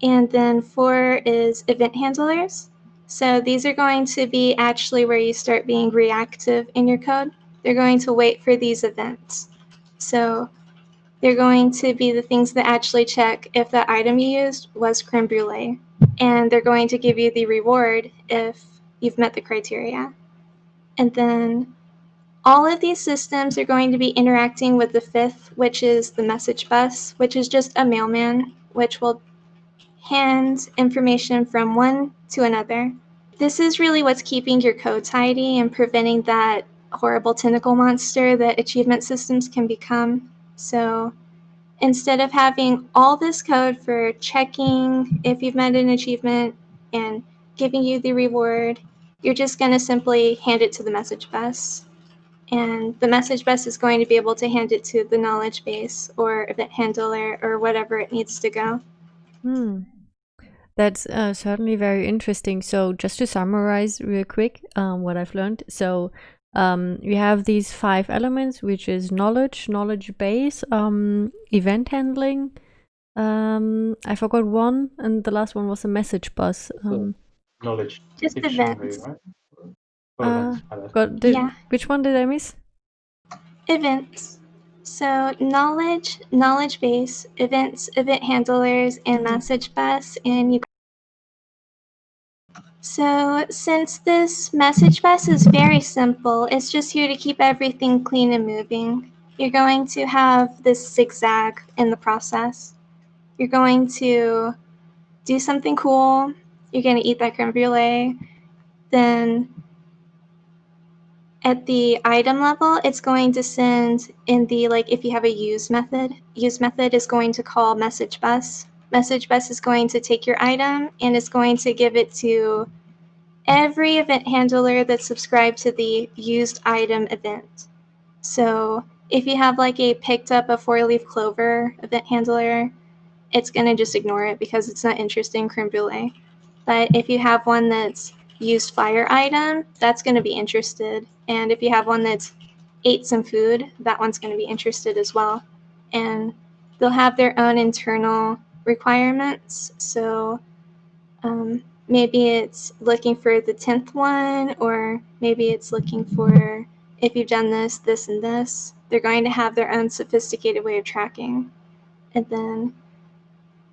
And then 4 is event handlers. So these are going to be actually where you start being reactive in your code. They're going to wait for these events. So they're going to be the things that actually check if the item you used was creme brulee. And they're going to give you the reward if you've met the criteria. And then all of these systems are going to be interacting with the 5th, which is the message bus, which is just a mailman, which will hand information from one to another. This is really what's keeping your code tidy and preventing that horrible tentacle monster that achievement systems can become. So instead of having all this code for checking if you've met an achievement and giving you the reward, you're just going to simply hand it to the message bus. And the message bus is going to be able to hand it to the knowledge base or event handler or whatever it needs to go. That's certainly very interesting. So just to summarize real quick what I've learned. So we have these 5 elements, which is knowledge base, event handling. I forgot one, and the last one was a message bus. Knowledge. Just events. Right? Which one did I miss? Events. So knowledge base, events, event handlers, and message bus. So since this message bus is very simple, it's just here to keep everything clean and moving. You're going to have this zigzag in the process. You're going to do something cool. You're going to eat that creme brulee. Then at the item level, it's going to send in the, like, if you have a use method is going to call message bus. Message bus is going to take your item and it's going to give it to every event handler that's subscribed to the used item event. So if you have like a picked up a 4-leaf clover event handler, it's going to just ignore it because it's not interested in creme brulee. But if you have one that's used fire item, that's going to be interested. And if you have one that's ate some food, that one's going to be interested as well. And they'll have their own internal requirements. So maybe it's looking for the 10th one, or maybe it's looking for if you've done this, this, and this. They're going to have their own sophisticated way of tracking. And then,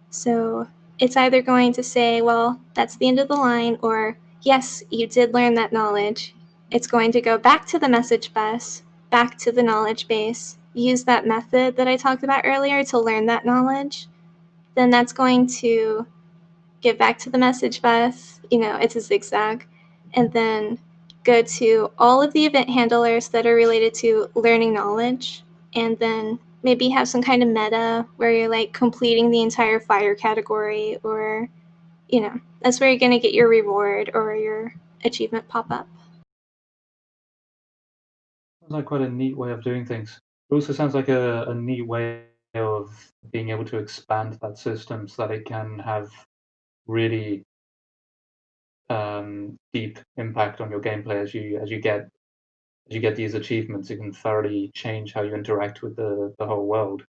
so it's either going to say, well, that's the end of the line, or yes, you did learn that knowledge. It's going to go back to the message bus, back to the knowledge base, use that method that I talked about earlier to learn that knowledge. Then that's going to get back to the message bus, it's a zigzag, and then go to all of the event handlers that are related to learning knowledge, and then maybe have some kind of meta where you're like completing the entire fire category, or, that's where you're going to get your reward or your achievement pop up. Sounds like quite a neat way of doing things. It also sounds like a neat way of being able to expand that system so that it can have really deep impact on your gameplay as you get these achievements. It can thoroughly change how you interact with the whole world.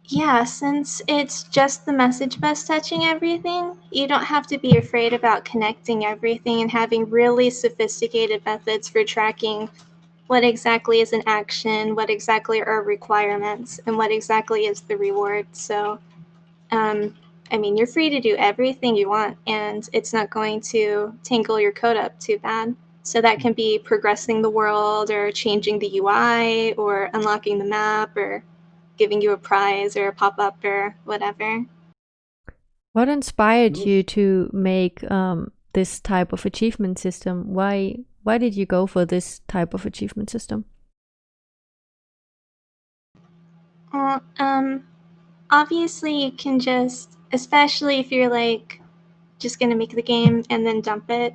Yeah, since it's just the message bus touching everything, you don't have to be afraid about connecting everything and having really sophisticated methods for tracking what exactly is an action, what exactly are requirements, and what exactly is the reward. So, you're free to do everything you want, and it's not going to tangle your code up too bad. So that can be progressing the world, or changing the UI, or unlocking the map, or giving you a prize or a pop-up or whatever. What inspired you to make this type of achievement system? Why did you go for this type of achievement system? Well, obviously you can just, especially if you're like just gonna make the game and then dump it,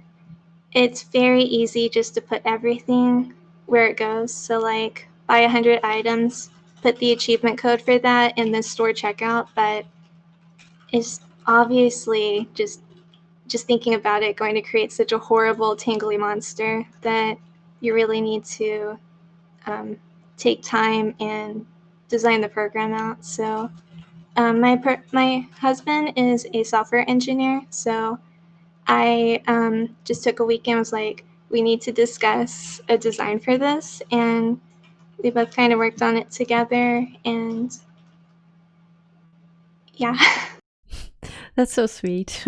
it's very easy just to put everything where it goes. So like buy 100 items, put the achievement code for that in the store checkout, but it's obviously just thinking about it going to create such a horrible tangly monster that you really need to take time and design the program out. So my husband is a software engineer, so I just took a weekend and was like, we need to discuss a design for this, and we both kind of worked on it together, and yeah. That's so sweet.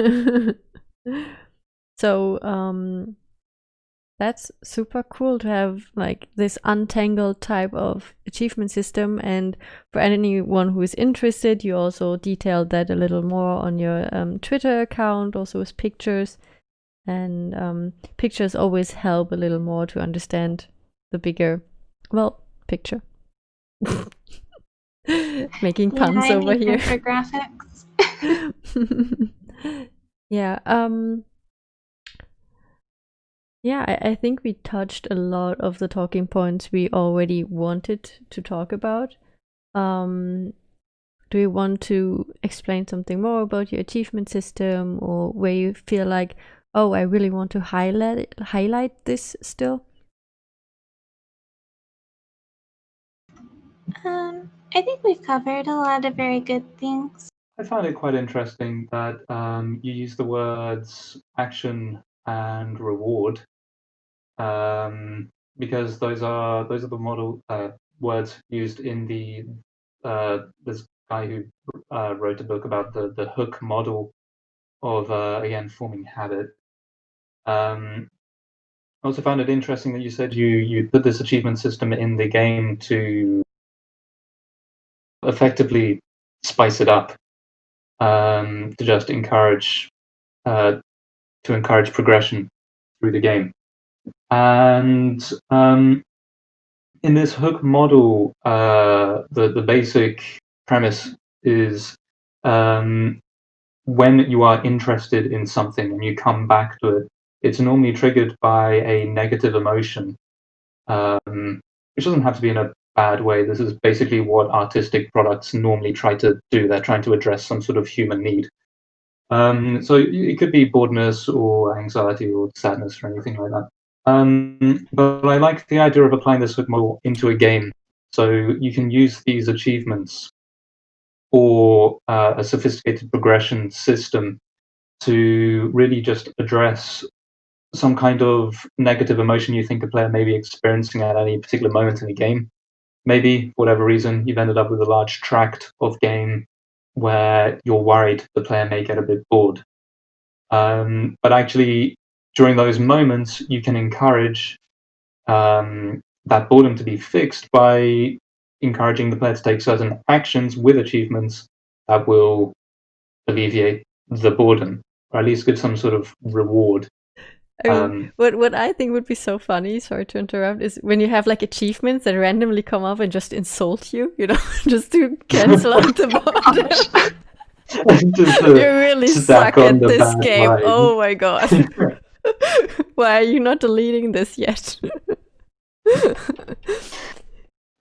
So that's super cool to have like this untangled type of achievement system. And for anyone who is interested, you also detailed that a little more on your Twitter account, also with pictures. And pictures always help a little more to understand the bigger, picture. Making puns over here. Infographics. Yeah. Yeah, I think we touched a lot of the talking points we already wanted to talk about. Do you want to explain something more about your achievement system, or where you feel like, oh, I really want to highlight this still? I think we've covered a lot of very good things. I found it quite interesting that you use the words action and reward, because those are the model words used in the this guy who wrote a book about the hook model of again forming habit. I also found it interesting that you said you put this achievement system in the game to effectively spice it up, to just encourage progression through the game. And in this hook model, the basic premise is when you are interested in something and you come back to it, it's normally triggered by a negative emotion, which doesn't have to be in a bad way. This is basically what artistic products normally try to do. They're trying to address some sort of human need. So it could be boredness or anxiety or sadness or anything like that. But I like the idea of applying this hook model into a game. So you can use these achievements or a sophisticated progression system to really just address some kind of negative emotion you think a player may be experiencing at any particular moment in the game. Maybe, for whatever reason, you've ended up with a large tract of game where you're worried the player may get a bit bored. But actually, during those moments, you can encourage that boredom to be fixed by encouraging the player to take certain actions with achievements that will alleviate the boredom, or at least give some sort of reward. I mean, what I think would be so funny, sorry to interrupt, is when you have like achievements that randomly come up and just insult you, just to cancel out the boredom. You really suck at this game. Line. Oh my god. Why are you not deleting this yet?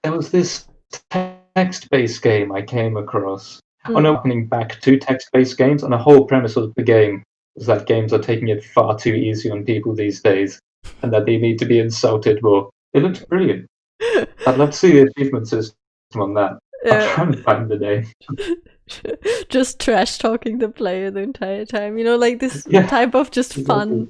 There was this text-based game I came across. Opening back to text-based games, and the whole premise of the game was that games are taking it far too easy on people these days, and that they need to be insulted more. It looks brilliant. I'd love to see the achievement system on that. I'll try and find the name. Just trash talking the player the entire time, like this type of just fun.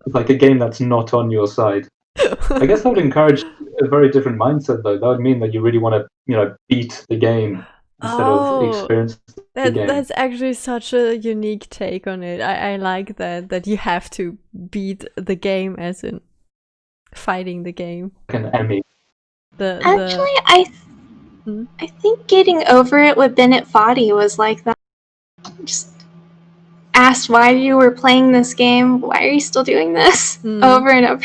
It's like a game that's not on your side. I guess that would encourage a very different mindset, though. That would mean that you really want to, beat the game instead of experience the game. That's actually such a unique take on it. I like that you have to beat the game, as in fighting the game. Like an enemy. I think getting over it with Bennett Foddy was like that. Just asked why you were playing this game. Why are you still doing this over and over?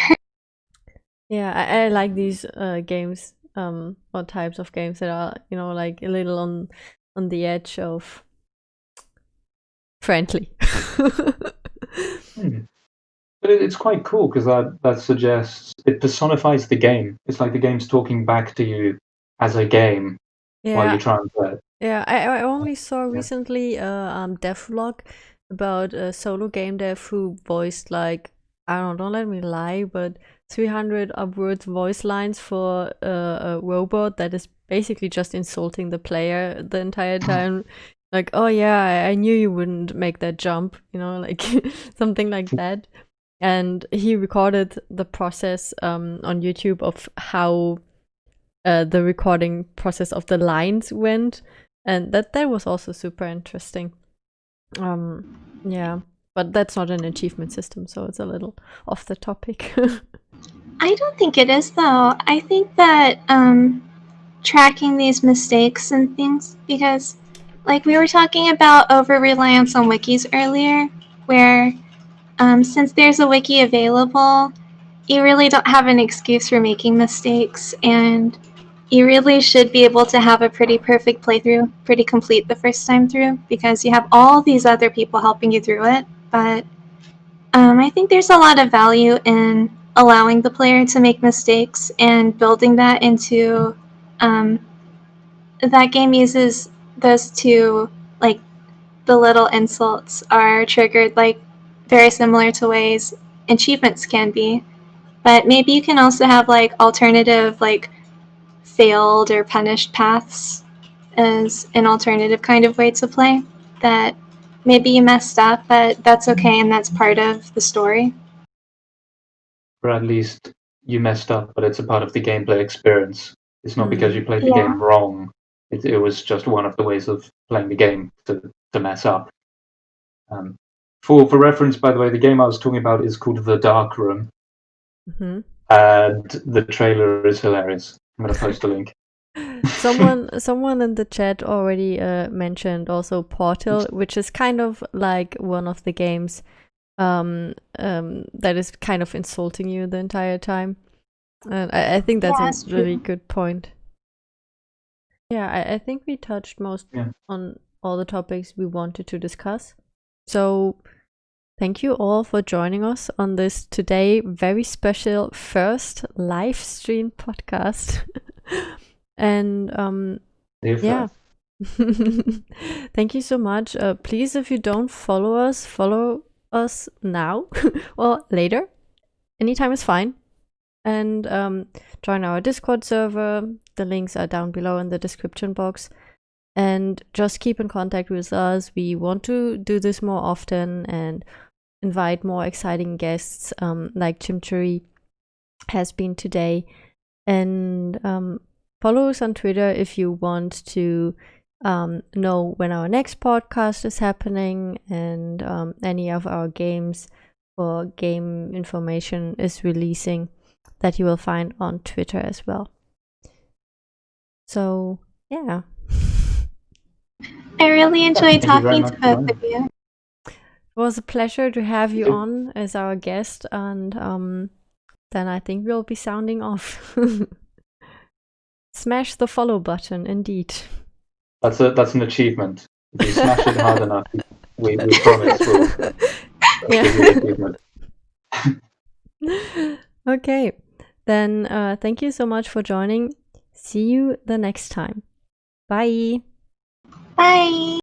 Yeah, I like these games, or types of games that are, like a little on the edge of friendly. But it's quite cool because that suggests it personifies the game. It's like the game's talking back to you as a game while you try and play it. Yeah, I only saw recently a devlog about a solo game dev who voiced like, I don't let me lie, but 300 upwards voice lines for a robot that is basically just insulting the player the entire time. Like, oh yeah, I knew you wouldn't make that jump, like something like that. And he recorded the process on YouTube of how the recording process of the lines went, and that was also super interesting. Yeah, but that's not an achievement system, so it's a little off the topic. I don't think it is, though. I think that tracking these mistakes and things, because like we were talking about over-reliance on wikis earlier, where since there's a wiki available, you really don't have an excuse for making mistakes, and you really should be able to have a pretty perfect playthrough, pretty complete the first time through, because you have all these other people helping you through it. But I think there's a lot of value in allowing the player to make mistakes and building that into that game uses those two, like the little insults are triggered like very similar to ways achievements can be, but maybe you can also have like alternative like failed or punished paths as an alternative kind of way to play, that maybe you messed up, but that's okay and that's part of the story. Or at least you messed up, but it's a part of the gameplay experience. It's not because you played the game wrong. It was just one of the ways of playing the game to mess up. For reference, by the way, the game I was talking about is called The Dark Room. And the trailer is hilarious. I'm going to post a link. Someone in the chat already mentioned also Portal, which is kind of like one of the games that is kind of insulting you the entire time. And I think that's that's a really true. good point. Yeah, I think we touched most on all the topics we wanted to discuss. So thank you all for joining us on this today very special first live stream podcast. And yeah. Thank you so much. Please, if you don't follow us now or later. Anytime is fine. And join our Discord server. The links are down below in the description box. And just keep in contact with us. We want to do this more often and invite more exciting guests like Chimchuri has been today. And follow us on Twitter if you want to know when our next podcast is happening and any of our games or game information is releasing, that you will find on Twitter as well. So, yeah. I really enjoyed talking to both of you. It was a pleasure to have you on as our guest, and then I think we'll be sounding off. Smash the follow button, indeed. That's an achievement. If you smash it hard enough, we promise we'll give you the achievement. Okay, then thank you so much for joining. See you the next time. Bye. Bye.